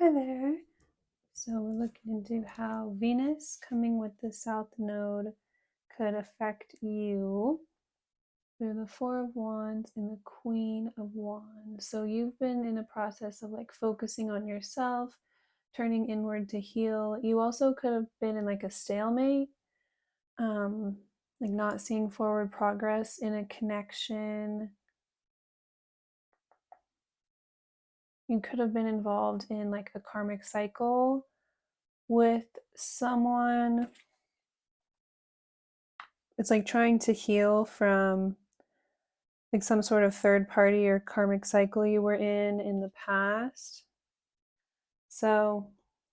Hi there. So we're looking into how Venus coming with the South Node could affect you through the Four of Wands and the Queen of Wands. So you've been in a process of like focusing on yourself, turning inward to heal. You also could have been in like a stalemate, um, like not seeing forward progress in a connection. You could have been involved in like a karmic cycle with someone. It's like trying to heal from like some sort of third party or karmic cycle you were in the past. So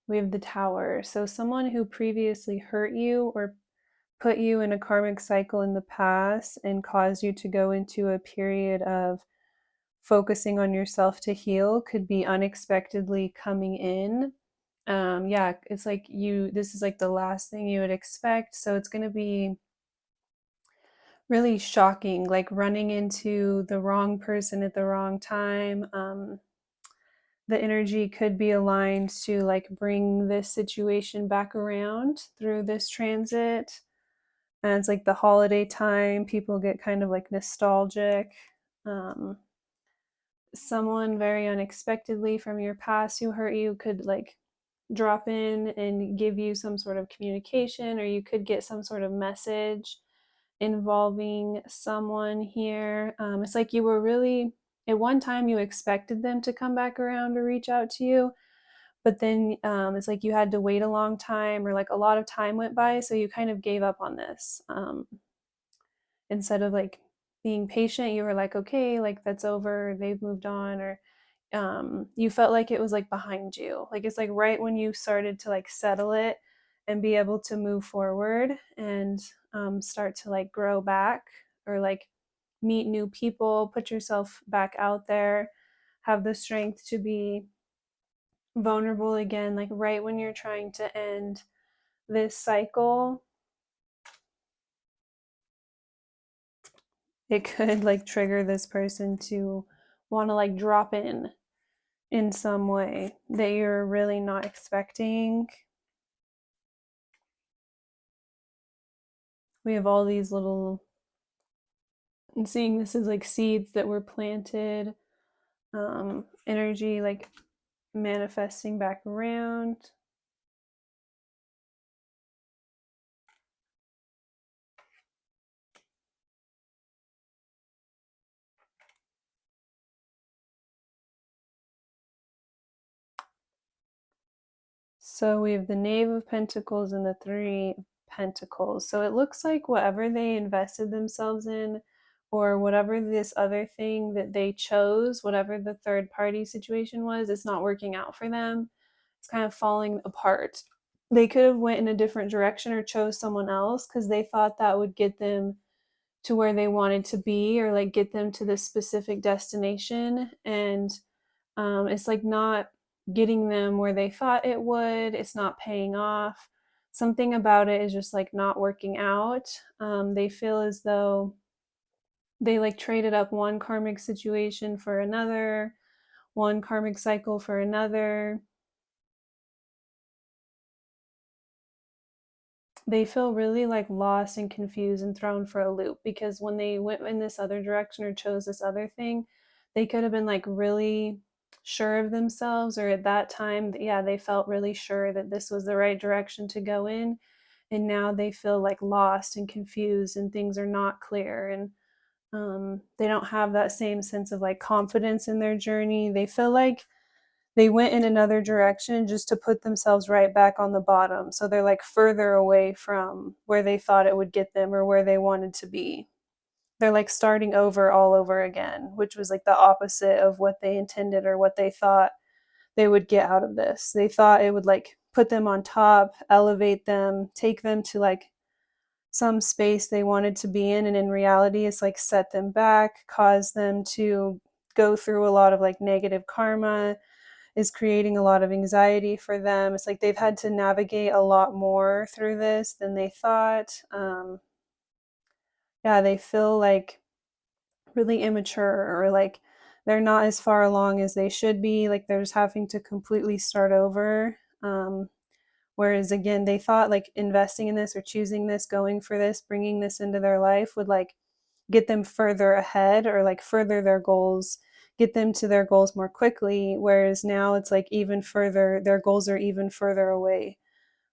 we have the Tower. So someone who previously hurt you or put you in a karmic cycle in the past and caused you to go into a period of focusing on yourself to heal could be unexpectedly coming in. Yeah, it's like this is like the last thing you would expect. So it's going to be really shocking, like running into the wrong person at the wrong time. The energy could be aligned to like bring this situation back around through this transit. And it's like the holiday time, people get kind of like nostalgic. Um, Someone very unexpectedly from your past who hurt you could like drop in and give you some sort of communication, or you could get some sort of message involving someone here. It's like you were really, at one time, you expected them to come back around or reach out to you, but then it's like you had to wait a long time, or like a lot of time went by, so you kind of gave up on this. Instead of like being patient, you were like, okay, like that's over, they've moved on, or you felt like it was like behind you. Like it's like right when you started to like settle it and be able to move forward and start to like grow back, or like meet new people, put yourself back out there, have the strength to be vulnerable again, like right when you're trying to end this cycle, it could like trigger this person to want to like drop in some way that you're really not expecting. We have all these little, and seeing this as like seeds that were planted, energy like manifesting back around. So we have the Knave of Pentacles and the Three of Pentacles. So it looks like whatever they invested themselves in, or whatever this other thing that they chose, whatever the third party situation was, it's not working out for them. It's kind of falling apart. They could have went in a different direction or chose someone else because they thought that would get them to where they wanted to be, or like get them to this specific destination. And it's like not getting them where they thought it would. It's not paying off. Something about it is just like not working out. They feel as though they like traded up one karmic situation for another, one karmic cycle for another. They feel really like lost and confused and thrown for a loop, because when they went in this other direction or chose this other thing, they could have been like really sure of themselves, or at that time, yeah, they felt really sure that this was the right direction to go in. And now they feel like lost and confused, and things are not clear. And they don't have that same sense of like confidence in their journey. They feel like they went in another direction just to put themselves right back on the bottom. So they're like further away from where they thought it would get them or where they wanted to be. They're like starting over all over again, which was like the opposite of what they intended or what they thought they would get out of this. They thought it would like put them on top, elevate them, take them to like some space they wanted to be in. And in reality, it's like set them back, cause them to go through a lot of like negative karma, is creating a lot of anxiety for them. It's like they've had to navigate a lot more through this than they thought. Yeah, they feel like really immature, or like they're not as far along as they should be. Like they're just having to completely start over. Whereas again, they thought like investing in this or choosing this, going for this, bringing this into their life would like get them further ahead or like further their goals, get them to their goals more quickly. Whereas now it's like even further, their goals are even further away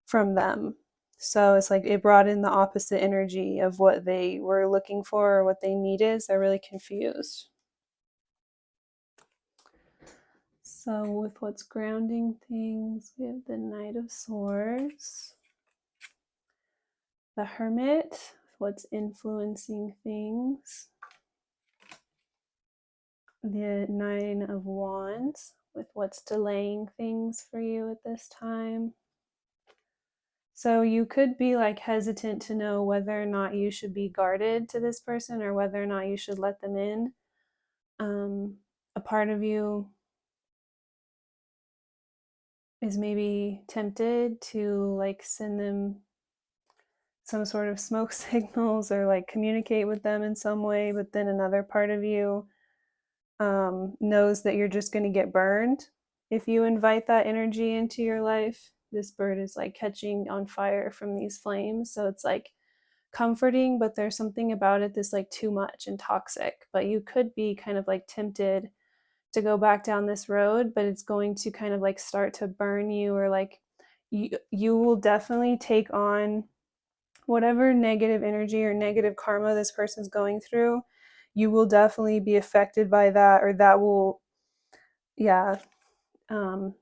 from them. So it's like it brought in the opposite energy of what they were looking for or what they needed. So they're really confused. So with what's grounding things, we have the Knight of Swords, the Hermit, what's influencing things, the Nine of Wands, with what's delaying things for you at this time. So you could be like hesitant to know whether or not you should be guarded to this person or whether or not you should let them in. A part of you is maybe tempted to like send them some sort of smoke signals or like communicate with them in some way, but then another part of you knows that you're just going to get burned if you invite that energy into your life. This bird is like catching on fire from these flames, so it's like comforting, but there's something about it that's like too much and toxic. But you could be kind of like tempted to go back down this road, but it's going to kind of like start to burn you, or like you will definitely take on whatever negative energy or negative karma this person's going through. You will definitely be affected by that, or that will come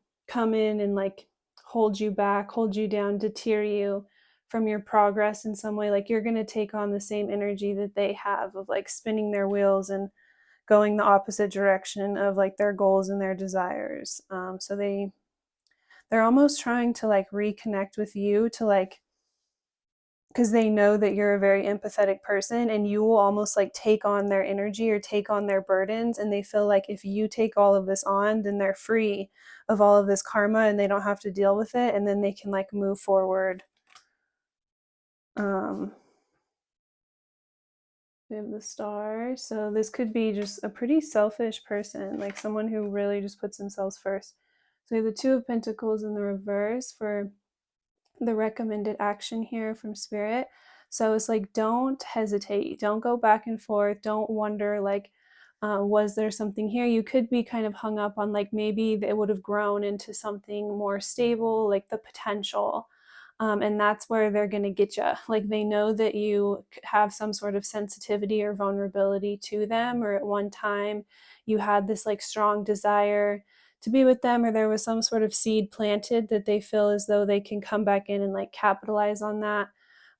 in and like hold you back, hold you down, deter you from your progress in some way. Like you're going to take on the same energy that they have of like spinning their wheels and going the opposite direction of like their goals and their desires. So they're almost trying to like reconnect with you, to like, because they know that you're a very empathetic person, and you will almost like take on their energy or take on their burdens, and they feel like if you take all of this on, then they're free of all of this karma and they don't have to deal with it, and then they can like move forward. We have the Star, so this could be just a pretty selfish person, like someone who really just puts themselves first. So we have the Two of Pentacles in the reverse for the recommended action here from Spirit. So it's like, don't hesitate, don't go back and forth, don't wonder like, was there something here? You could be kind of hung up on like maybe it would have grown into something more stable, like the potential. And that's where they're going to get you. Like they know that you have some sort of sensitivity or vulnerability to them, or at one time you had this like strong desire to be with them, or there was some sort of seed planted that they feel as though they can come back in and like capitalize on that,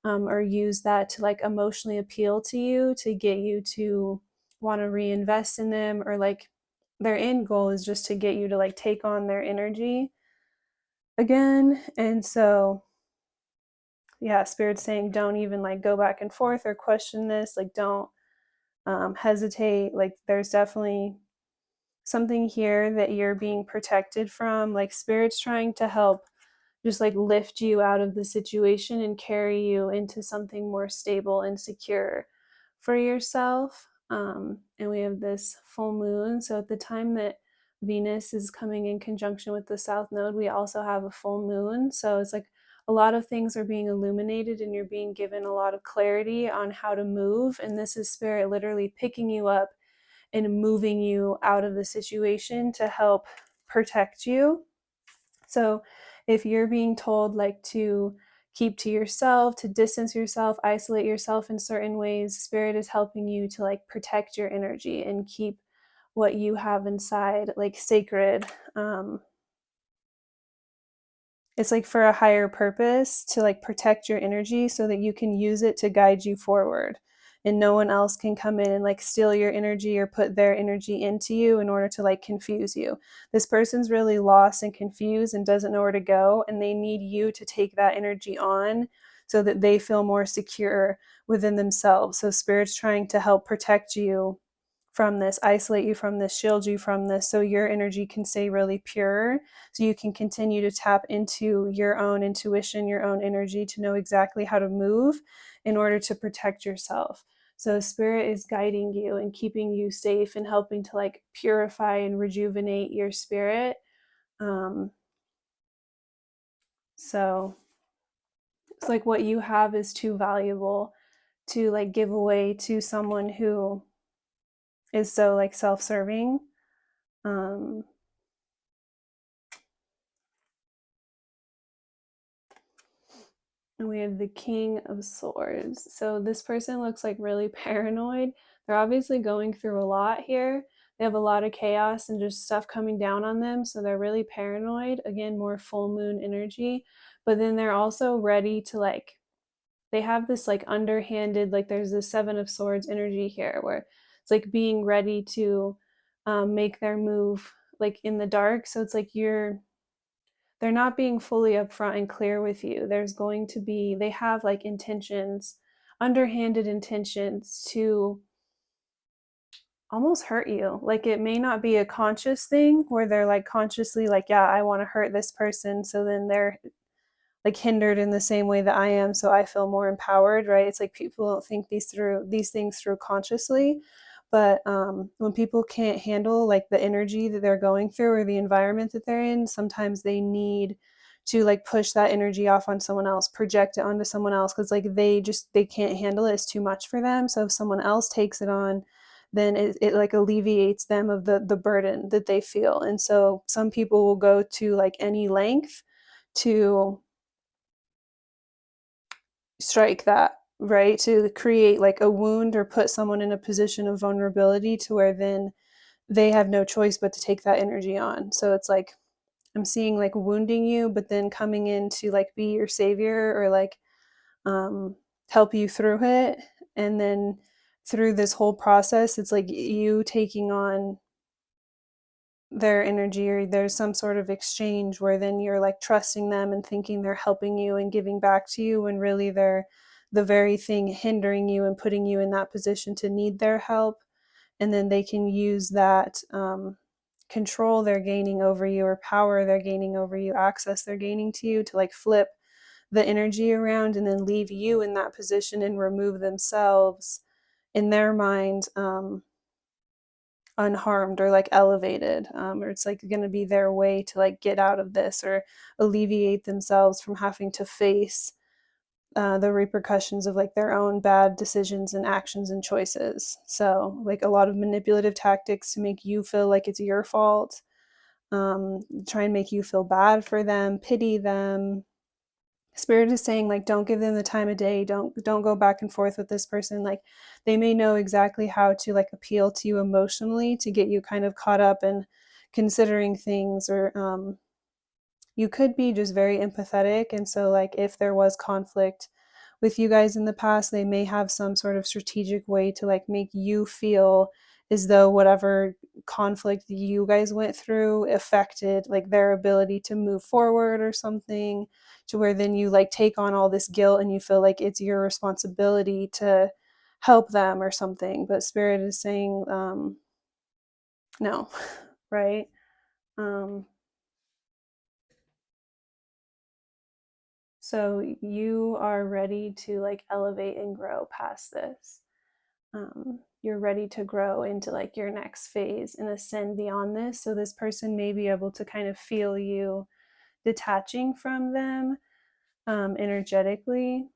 or use that to like emotionally appeal to you, to get you to want to reinvest in them, or like their end goal is just to get you to like take on their energy again. And so yeah, Spirit's saying don't even like go back and forth or question this, like don't hesitate. Like there's definitely something here that you're being protected from. Like Spirit's trying to help just like lift you out of the situation and carry you into something more stable and secure for yourself. And we have this full moon. So at the time that Venus is coming in conjunction with the South Node, we also have a full moon. So it's like a lot of things are being illuminated and you're being given a lot of clarity on how to move. And this is Spirit literally picking you up and moving you out of the situation to help protect you. So if you're being told like to keep to yourself, to distance yourself, isolate yourself in certain ways, Spirit is helping you to like protect your energy and keep what you have inside like sacred. It's like for a higher purpose, to like protect your energy so that you can use it to guide you forward, and no one else can come in and like steal your energy or put their energy into you in order to like confuse you. This person's really lost and confused and doesn't know where to go, and they need you to take that energy on so that they feel more secure within themselves. So Spirit's trying to help protect you from this, isolate you from this, shield you from this, so your energy can stay really pure, so you can continue to tap into your own intuition, your own energy, to know exactly how to move in order to protect yourself. So spirit is guiding you and keeping you safe and helping to like purify and rejuvenate your spirit. So it's like what you have is too valuable to like give away to someone who is so like self-serving. Um, and we have the King of Swords. So this person looks like really paranoid. They're obviously going through a lot here. They have a lot of chaos and just stuff coming down on them. So they're really paranoid. Again, more full moon energy. But then they're also ready to like, they have this like underhanded, like there's this Seven of Swords energy here where it's like being ready to make their move like in the dark. So it's like they're not being fully upfront and clear with you. There's going to be, they have like intentions, underhanded intentions to almost hurt you. Like it may not be a conscious thing where they're like consciously like, yeah, I want to hurt this person. So then they're like hindered in the same way that I am, so I feel more empowered, right? It's like people don't think these things through consciously, but when people can't handle like the energy that they're going through or the environment that they're in, sometimes they need to like push that energy off on someone else, project it onto someone else, because like they can't handle it. It's too much for them. So if someone else takes it on, then it like alleviates them of the burden that they feel. And so some people will go to like any length to strike that, right? To create like a wound or put someone in a position of vulnerability to where then they have no choice but to take that energy on. So it's like I'm seeing like wounding you, but then coming in to like be your savior or like help you through it. And then through this whole process, it's like you taking on their energy, or there's some sort of exchange where then you're like trusting them and thinking they're helping you and giving back to you when really they're the very thing hindering you and putting you in that position to need their help. And then they can use that control they're gaining over you, or power they're gaining over you, access they're gaining to you, to like flip the energy around and then leave you in that position and remove themselves in their mind unharmed or like elevated, or it's like going to be their way to like get out of this or alleviate themselves from having to face the repercussions of like their own bad decisions and actions and choices. So like a lot of manipulative tactics to make you feel like it's your fault, try and make you feel bad for them, pity them. Spirit is saying like don't give them the time of day, don't go back and forth with this person. Like they may know exactly how to like appeal to you emotionally to get you kind of caught up in considering things, or you could be just very empathetic. And so like if there was conflict with you guys in the past, they may have some sort of strategic way to like make you feel as though whatever conflict you guys went through affected like their ability to move forward or something, to where then you like take on all this guilt and you feel like it's your responsibility to help them or something. But spirit is saying no. Right? um So you are ready to like elevate and grow past this. You're ready to grow into like your next phase and ascend beyond this. So this person may be able to kind of feel you detaching from them energetically.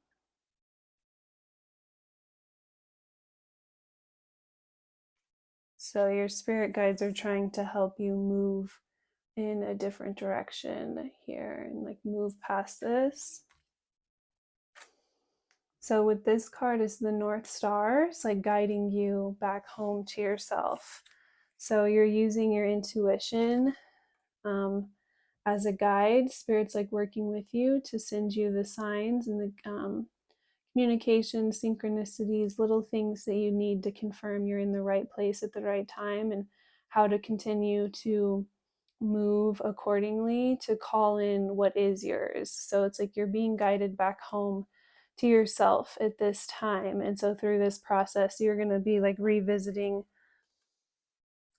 So your spirit guides are trying to help you move in a different direction here and like move past this. So with this card is the North Star. It's like guiding you back home to yourself. So you're using your intuition as a guide. Spirit's like working with you to send you the signs and the communication, synchronicities, little things that you need to confirm you're in the right place at the right time, and how to continue to move accordingly to call in what is yours. So it's like you're being guided back home to yourself at this time. And so through this process, you're going to be like revisiting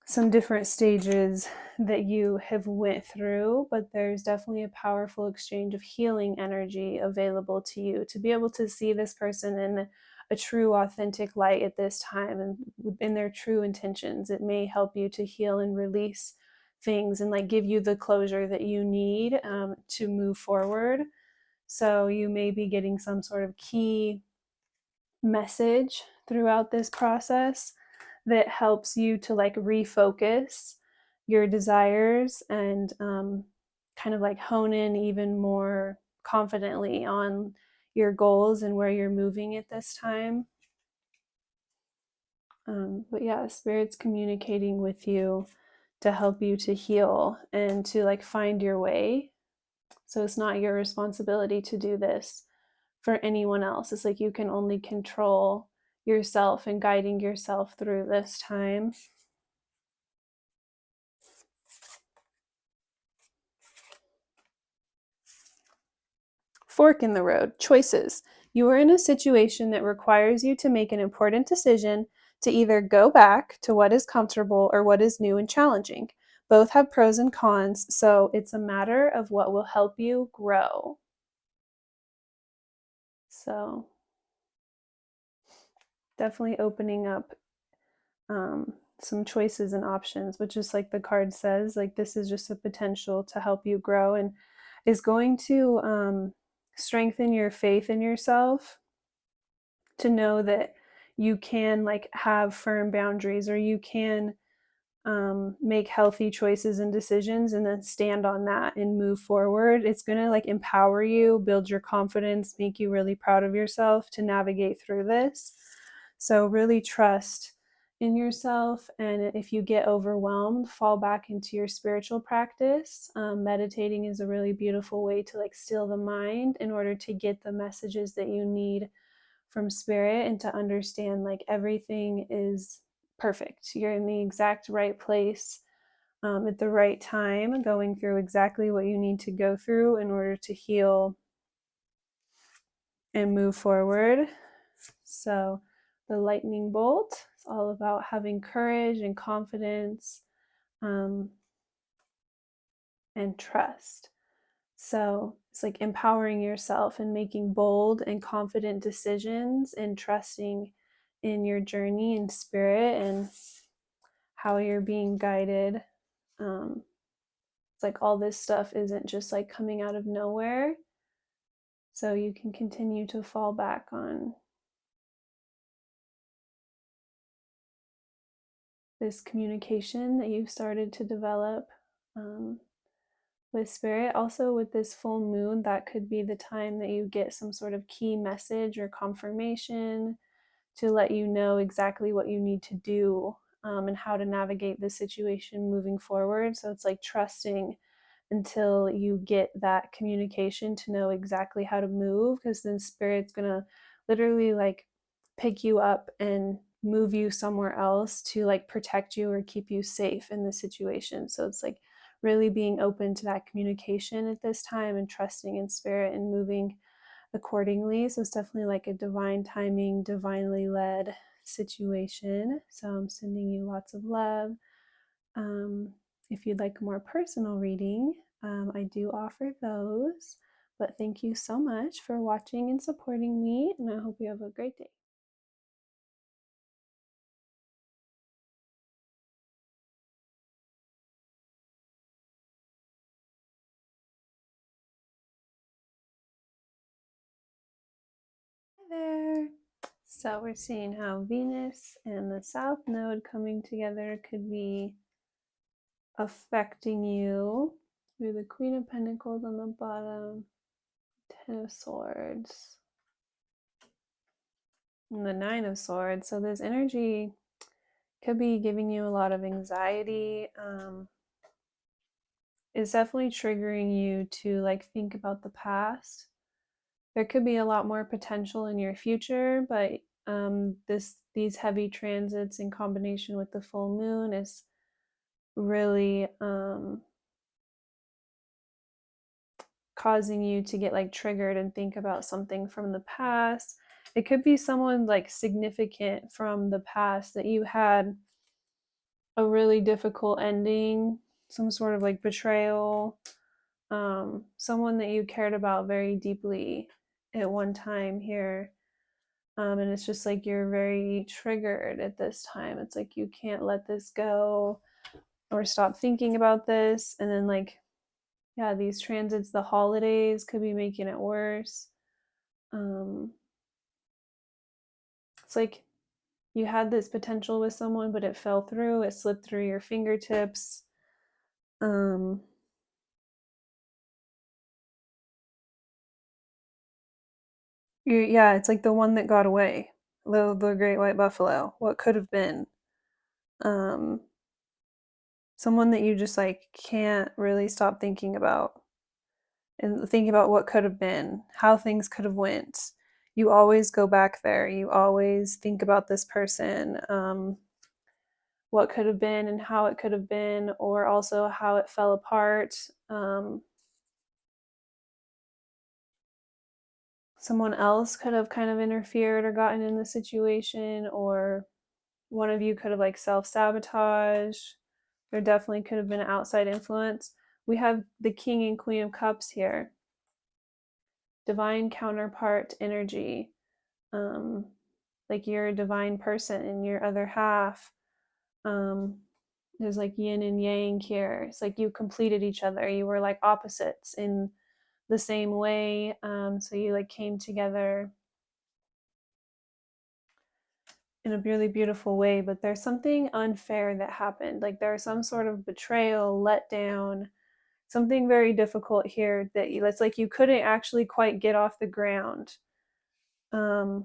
some different stages that you have went through, but there's definitely a powerful exchange of healing energy available to you to be able to see this person in a true, authentic light at this time and in their true intentions. It may help you to heal and release things and like give you the closure that you need to move forward. So you may be getting some sort of key message throughout this process that helps you to like refocus your desires and kind of like hone in even more confidently on your goals and where you're moving at this time. But yeah, Spirit's communicating with you to help you to heal and to like find your way. So it's not your responsibility to do this for anyone else. It's like you can only control yourself and guiding yourself through this time. Fork in the road. Choices. You are in a situation that requires you to make an important decision to either go back to what is comfortable or what is new and challenging. Both have pros and cons, so it's a matter of what will help you grow. So definitely opening up some choices and options, which is like the card says, like this is just a potential to help you grow and is going to strengthen your faith in yourself to know that you can like have firm boundaries or you can make healthy choices and decisions and then stand on that and move forward. It's going to like empower you, build your confidence, make you really proud of yourself to navigate through this. So really trust in yourself. And if you get overwhelmed, fall back into your spiritual practice. Meditating is a really beautiful way to like still the mind in order to get the messages that you need from Spirit and to understand like everything is perfect. You're in the exact right place at the right time, going through exactly what you need to go through in order to heal and move forward. So the lightning bolt is all about having courage and confidence and trust. So it's like empowering yourself and making bold and confident decisions and trusting in your journey and Spirit and how you're being guided. It's like all this stuff isn't just like coming out of nowhere. So you can continue to fall back on this communication that you've started to develop with Spirit. Also, with this full moon, that could be the time that you get some sort of key message or confirmation to let you know exactly what you need to do and how to navigate the situation moving forward. So it's like trusting until you get that communication to know exactly how to move, because then Spirit's gonna literally like pick you up and move you somewhere else to like protect you or keep you safe in the situation. So it's like really being open to that communication at this time and trusting in Spirit and moving accordingly. So it's definitely like a divine timing, divinely led situation. So I'm sending you lots of love. If you'd like a more personal reading, I do offer those. But thank you so much for watching and supporting me, and I hope you have a great day. Hi there. So we're seeing how Venus and the South Node coming together could be affecting you. We have the Queen of Pentacles on the bottom, Ten of Swords, and the Nine of Swords. So this energy could be giving you a lot of anxiety. It's definitely triggering you to like think about the past. There could be a lot more potential in your future, but these heavy transits in combination with the full moon is really causing you to get like triggered and think about something from the past. It could be someone like significant from the past that you had a really difficult ending, some sort of like betrayal, someone that you cared about very deeply at one time here. And it's just like you're very triggered at this time. It's like you can't let this go or stop thinking about this. And then, like, yeah, these transits, the holidays could be making it worse. It's like you had this potential with someone, but it fell through, it slipped through your fingertips. Yeah, it's like the one that got away, the great white buffalo. What could have been? Um, Someone that you just like can't really stop thinking about and thinking about what could have been, how things could have went. You always go back there. You always think about this person, what could have been and how it could have been, or also how it fell apart. Someone else could have kind of interfered or gotten in the situation, or one of you could have like self-sabotage. There definitely could have been an outside influence. We have the King and Queen of Cups here, divine counterpart energy. um, like you're a divine person and your other half. um, there's like yin and yang here. It's like you completed each other, you were like opposites in the same way. So you like came together in a really beautiful way, but there's something unfair that happened. Like there's some sort of betrayal, letdown, something very difficult here that it's like you couldn't actually quite get off the ground. um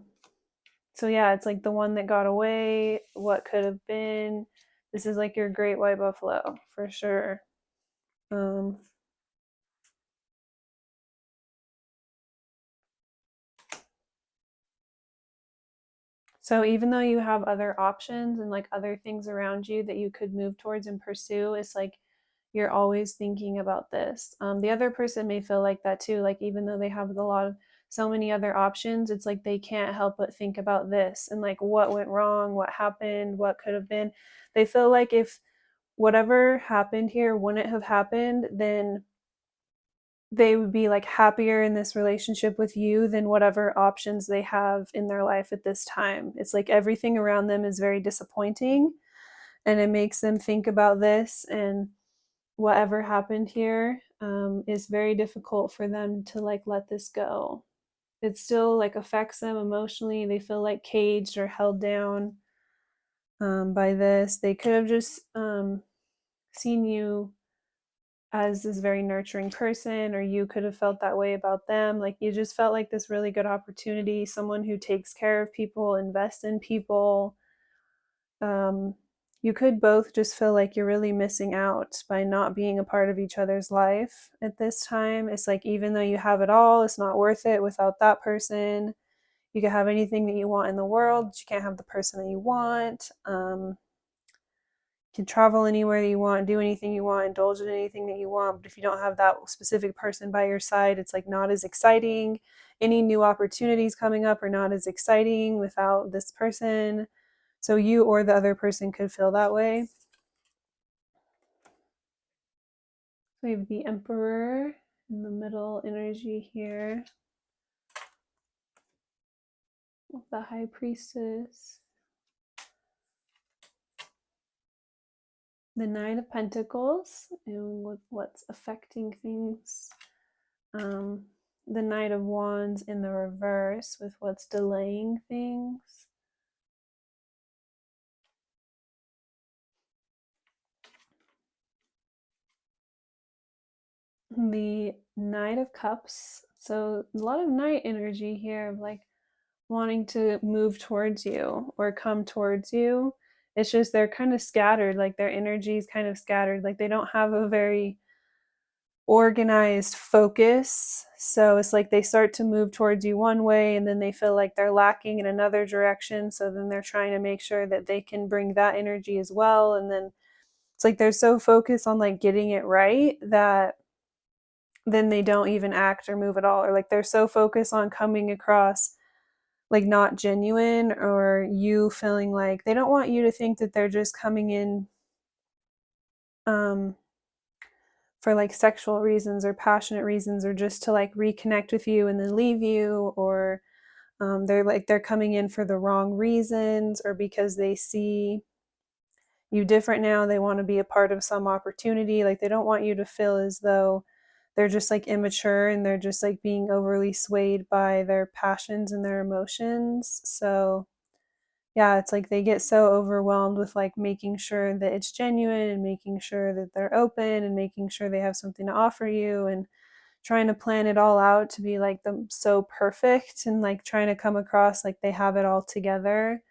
so yeah, it's like the one that got away, what could have been. This is like your great white buffalo for sure. um so even though you have other options and like other things around you that you could move towards and pursue, it's like you're always thinking about this. The other person may feel like that too. Like even though they have a lot of so many other options, it's like they can't help but think about this and like what went wrong, what happened, what could have been. They feel like if whatever happened here wouldn't have happened, then they would be like happier in this relationship with you than whatever options they have in their life at this time. It's like everything around them is very disappointing, and it makes them think about this, and whatever happened here is very difficult for them to like let this go. It still like affects them emotionally. They feel like caged or held down by this. They could have just seen you as this very nurturing person, or you could have felt that way about them. Like you just felt like this really good opportunity, someone who takes care of people, invests in people. um, you could both just feel like you're really missing out by not being a part of each other's life at this time. It's like even though you have it all, it's not worth it without that person. You can have anything that you want in the world, but you can't have the person that you want. You can travel anywhere that you want, do anything you want, indulge in anything that you want, but if you don't have that specific person by your side, it's like not as exciting. Any new opportunities coming up are not as exciting without this person. So you or the other person could feel that way. We have the Emperor in the middle energy here, with the High Priestess, the Nine of Pentacles, and with what's affecting things. The Knight of Wands in the reverse, with what's delaying things. The Knight of Cups. So a lot of Knight energy here of like wanting to move towards you or come towards you. It's just they're kind of scattered, like their energy is kind of scattered, like they don't have a very organized focus. So it's like they start to move towards you one way and then they feel like they're lacking in another direction. So then they're trying to make sure that they can bring that energy as well. And then it's like they're so focused on like getting it right that then they don't even act or move at all. Or like they're so focused on coming across like not genuine, or you feeling like they don't want you to think that they're just coming in um for like sexual reasons or passionate reasons, or just to like reconnect with you and then leave you, or They're coming in for the wrong reasons, or because they see you different now. They want to be a part of some opportunity. Like they don't want you to feel as though they're just like immature and they're just like being overly swayed by their passions and their emotions. So yeah, it's like they get so overwhelmed with like making sure that it's genuine and making sure that they're open and making sure they have something to offer you, and trying to plan it all out to be like them so perfect, and like trying to come across like they have it all together.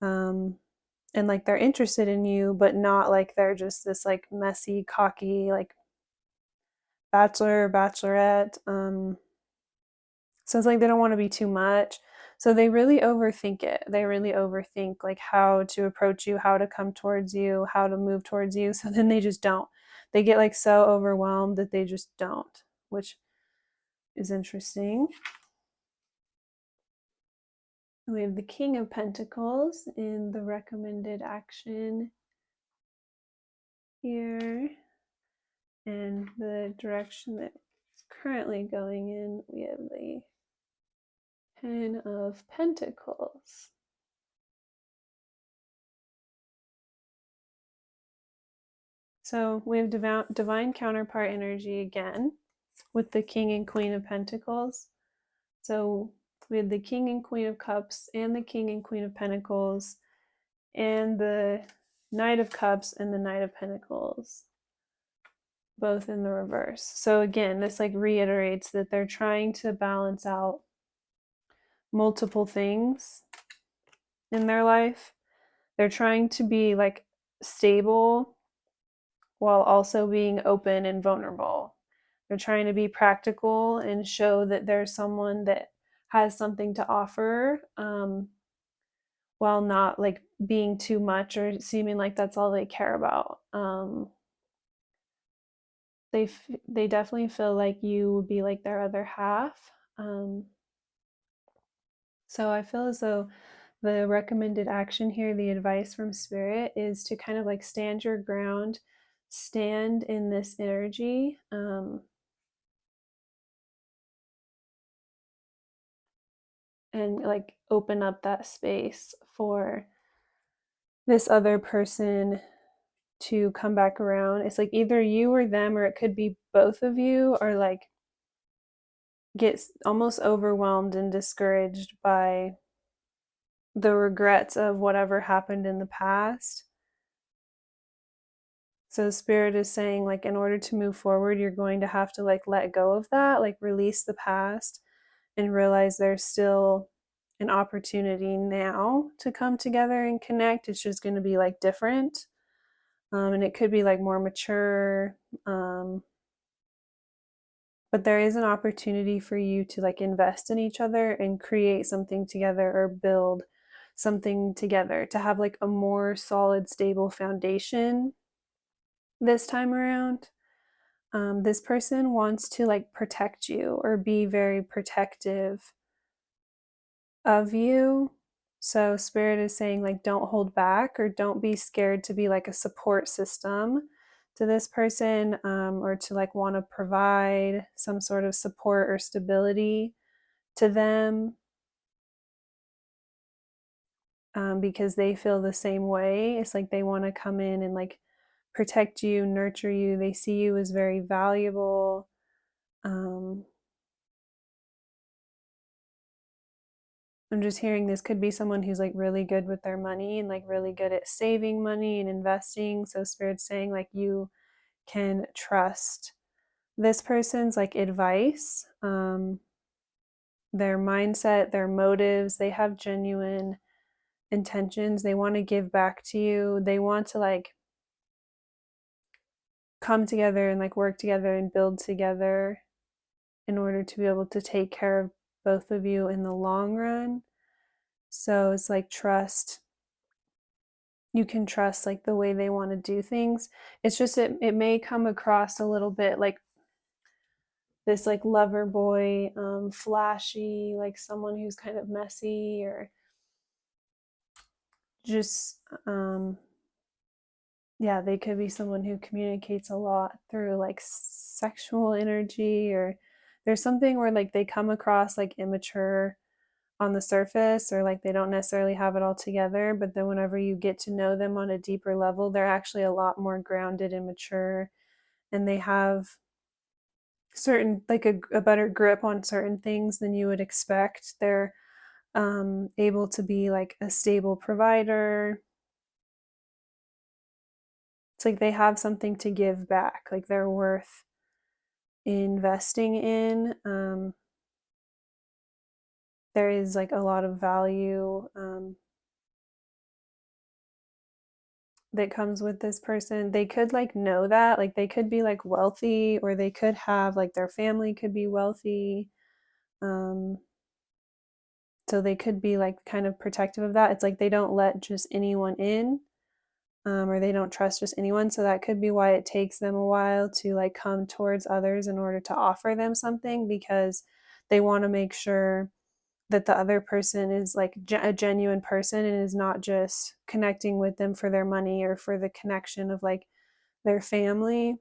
Um, and like they're interested in you, but not like they're just this like messy, cocky, like bachelor or bachelorette. So it's like they don't want to be too much. So they really overthink it. They really overthink like how to approach you, how to come towards you, how to move towards you. So then they just don't. They get like so overwhelmed that they just don't, which is interesting. We have the King of Pentacles in the recommended action here. And the direction that it's currently going in, we have the Ten of Pentacles. So we have divine counterpart energy again with the King and Queen of Pentacles. So we have the King and Queen of Cups and the King and Queen of Pentacles and the Knight of Cups and the Knight of Pentacles, both in the reverse. So again, this like reiterates that they're trying to balance out multiple things in their life. They're trying to be like stable while also being open and vulnerable. They're trying to be practical and show that there's someone that has something to offer, while not like being too much or seeming like that's all they care about. They definitely feel like you would be like their other half. So I feel as though the recommended action here, the advice from Spirit, is to kind of like stand your ground, stand in this energy, and like open up that space for this other person to come back around. It's like either you or them, or it could be both of you, or like get almost overwhelmed and discouraged by the regrets of whatever happened in the past. So Spirit is saying like in order to move forward, you're going to have to like let go of that, like release the past and realize there's still an opportunity now to come together and connect. It's just going to be like different. And it could be like more mature. But there is an opportunity for you to like invest in each other and create something together or build something together to have like a more solid, stable foundation this time around. This person wants to like protect you or be very protective of you. So Spirit is saying like don't hold back or don't be scared to be like a support system to this person, or to like want to provide some sort of support or stability to them, because they feel the same way. It's like they want to come in and like protect you, nurture you. They see you as very valuable. I'm just hearing this could be someone who's like really good with their money and like really good at saving money and investing. So Spirit's saying like you can trust this person's like advice, their mindset, their motives. They have genuine intentions. They want to give back to you. They want to like come together and like work together and build together in order to be able to take care of both of you in the long run. So it's like trust. You can trust like the way they want to do things. It's just it may come across a little bit like this like lover boy, flashy, like someone who's kind of messy, or just yeah, they could be someone who communicates a lot through like sexual energy, or there's something where like they come across like immature, on the surface, or like they don't necessarily have it all together, but then whenever you get to know them on a deeper level, they're actually a lot more grounded and mature, and they have certain like a better grip on certain things than you would expect. They're able to be like a stable provider. It's like they have something to give back, like they're worth investing in. There is like a lot of value that comes with this person. They could like know that, like they could be like wealthy, or they could have like their family could be wealthy. Um, so they could be like kind of protective of that. It's like they don't let just anyone in, or they don't trust just anyone. So that could be why it takes them a while to like come towards others in order to offer them something, because they want to make sure that the other person is like a genuine person and is not just connecting with them for their money or for the connection of like their family.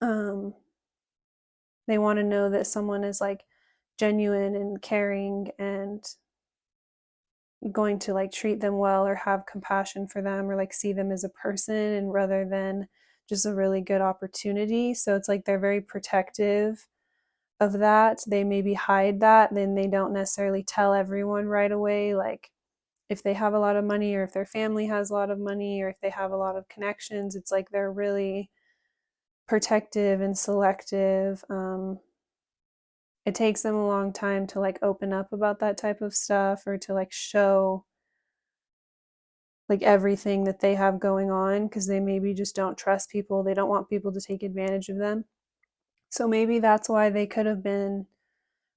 Um, they want to know that someone is like genuine and caring and going to like treat them well or have compassion for them or like see them as a person, and rather than just a really good opportunity. So it's like they're very protective of that. They maybe hide that, then they don't necessarily tell everyone right away, like if they have a lot of money or if their family has a lot of money or if they have a lot of connections. It's like they're really protective and selective. It takes them a long time to like open up about that type of stuff, or to like show like everything that they have going on, because they maybe just don't trust people. They don't want people to take advantage of them. So maybe that's why they could have been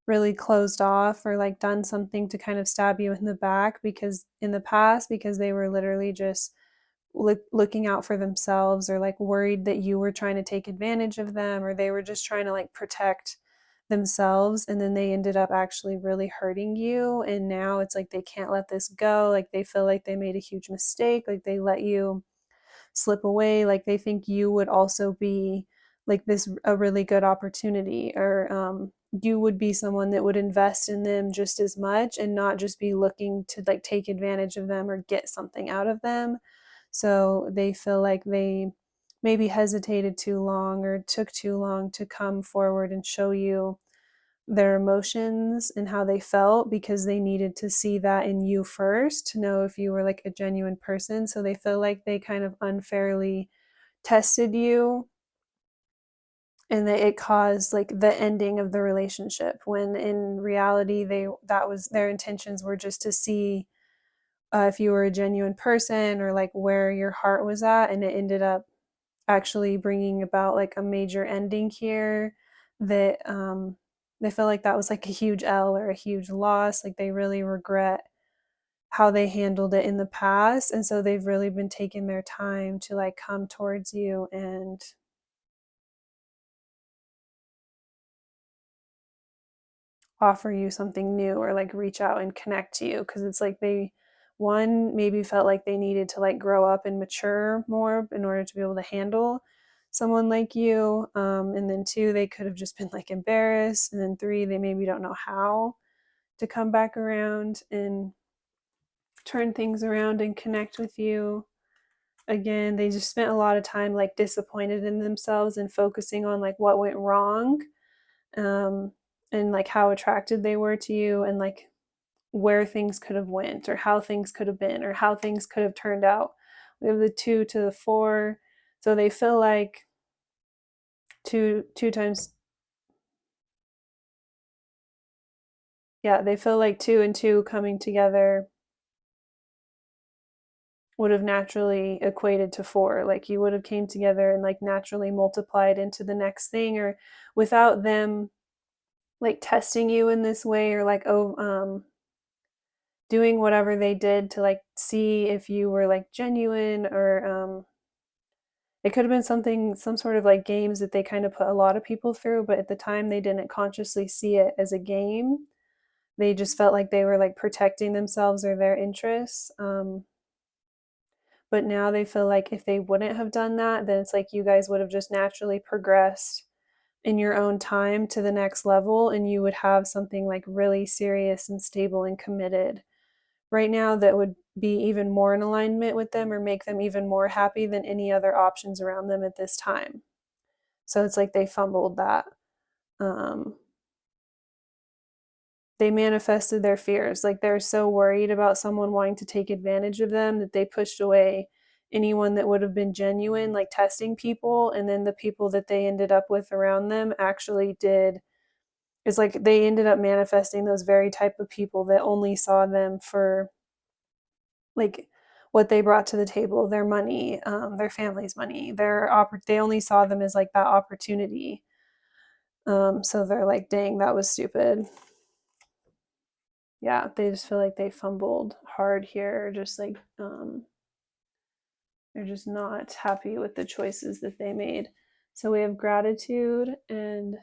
really closed off or like done something to kind of stab you in the back, because in the past, because they were literally just looking out for themselves, or like worried that you were trying to take advantage of them, or they were just trying to like protect themselves, and then they ended up actually really hurting you. And now it's like they can't let this go. Like they feel like they made a huge mistake, like they let you slip away, like they think you would also be like this a really good opportunity, or you would be someone that would invest in them just as much and not just be looking to like take advantage of them or get something out of them. So they feel like they maybe hesitated too long or took too long to come forward and show you their emotions and how they felt, because they needed to see that in you first to know if you were like a genuine person. So they feel like they kind of unfairly tested you, and that it caused like the ending of the relationship, when in reality that was their intentions were just to see if you were a genuine person, or like where your heart was at. And it ended up actually bringing about like a major ending here, that they feel like that was like a huge L or a huge loss. Like they really regret how they handled it in the past, and so they've really been taking their time to like come towards you and offer you something new, or like reach out and connect to you, because it's like they, one, maybe felt like they needed to like grow up and mature more in order to be able to handle someone like you, and then two, they could have just been like embarrassed, and then three, they maybe don't know how to come back around and turn things around and connect with you again. They just spent a lot of time like disappointed in themselves and focusing on like what went wrong, um, and like how attracted they were to you, and like where things could have went, or how things could have been, or how things could have turned out. We have the 2 to the 4, so they feel like two times, yeah, they feel like 2 and 2 coming together would have naturally equated to 4. Like you would have came together and like naturally multiplied into the next thing, or without them like testing you in this way, or like doing whatever they did to like see if you were like genuine, or it could have been something, some sort of like games that they kind of put a lot of people through, but at the time they didn't consciously see it as a game. They just felt like they were like protecting themselves or their interests. But now they feel like if they wouldn't have done that, then it's like you guys would have just naturally progressed in your own time to the next level, and you would have something like really serious and stable and committed right now that would be even more in alignment with them or make them even more happy than any other options around them at this time. So it's like they fumbled that. Um, they manifested their fears. Like they're so worried about someone wanting to take advantage of them that they pushed away anyone that would have been genuine, like testing people. And then the people that they ended up with around them actually did. It's like they ended up manifesting those very type of people that only saw them for like what they brought to the table, their money, their family's money, they only saw them as like that opportunity. So they're like, dang, that was stupid. Yeah, they just feel like they fumbled hard here, just like they're just not happy with the choices that they made. So we have gratitude and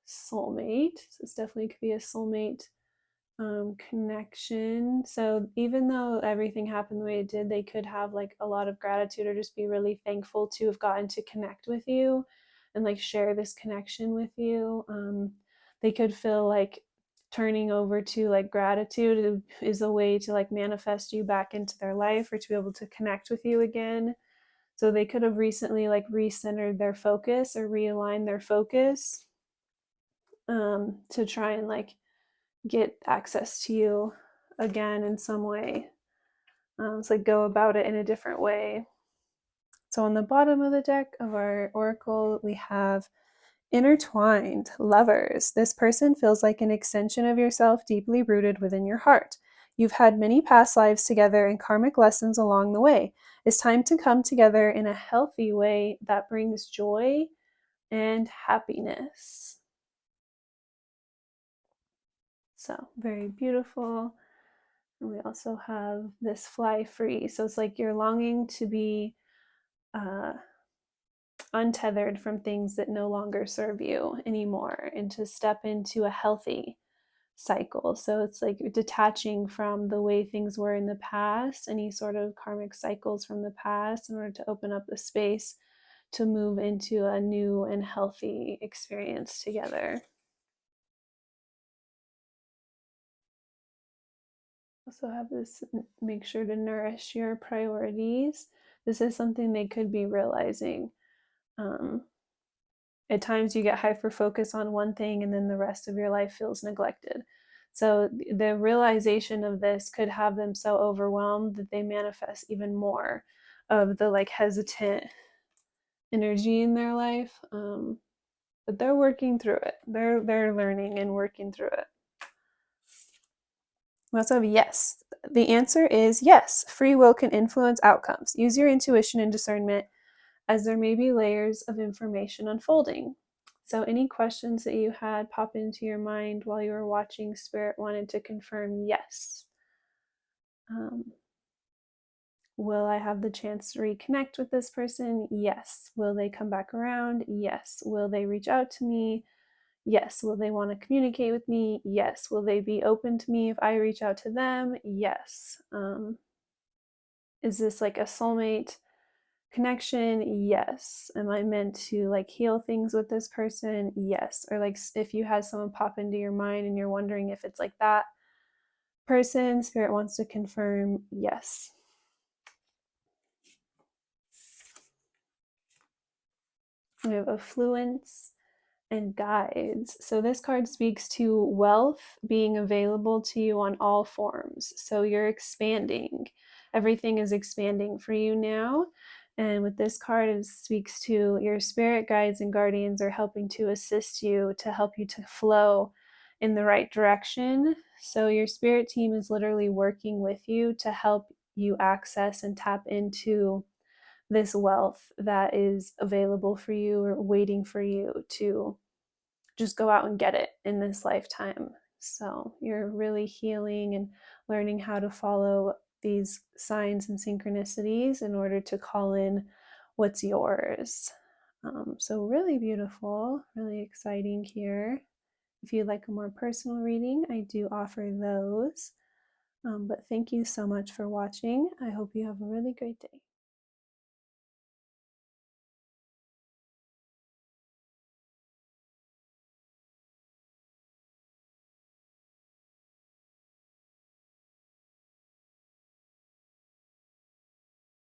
soulmate. So this definitely could be a soulmate connection. So even though everything happened the way it did, they could have like a lot of gratitude or just be really thankful to have gotten to connect with you and like share this connection with you. They could feel like turning over to like gratitude is a way to like manifest you back into their life or to be able to connect with you again. So they could have recently like recentered their focus or realigned their focus to try and like get access to you again in some way. So like go about it in a different way. So on the bottom of the deck of our oracle, we have intertwined lovers. This person feels like an extension of yourself deeply rooted within your heart. You've had many past lives together and karmic lessons along the way. It's time to come together in a healthy way that brings joy and happiness. So very beautiful. And we also have this fly free. So it's like you're longing to be untethered from things that no longer serve you anymore and to step into a healthy cycle. So it's like detaching from the way things were in the past, any sort of karmic cycles from the past, in order to open up the space to move into a new and healthy experience together. Also have this, make sure to nourish your priorities. This is something they could be realizing. At times you get hyper focused on one thing and then the rest of your life feels neglected. So the realization of this could have them so overwhelmed that they manifest even more of the like hesitant energy in their life. But they're working through it. They're learning and working through it. We also have yes. The answer is yes. Free will can influence outcomes. Use your intuition and discernment as there may be layers of information unfolding. So, any questions that you had pop into your mind while you were watching, Spirit wanted to confirm yes. Will I have the chance to reconnect with this person? Yes. Will they come back around? Yes. Will they reach out to me? Yes. Will they want to communicate with me? Yes. Will they be open to me if I reach out to them? Yes. Is this like a soulmate connection? Yes. Am I meant to like heal things with this person? Yes. Or like if you had someone pop into your mind and you're wondering if it's like that person, Spirit wants to confirm yes. We have affluence and guides. So this card speaks to wealth being available to you on all forms. So you're expanding. Everything is expanding for you now. And with this card, it speaks to your spirit guides and guardians are helping to assist you, to help you to flow in the right direction. So your spirit team is literally working with you to help you access and tap into this wealth that is available for you or waiting for you to just go out and get it in this lifetime. So you're really healing and learning how to follow these signs and synchronicities in order to call in what's yours. So really beautiful, really exciting here. If you'd like a more personal reading, I do offer those. But thank you so much for watching. I hope you have a really great day.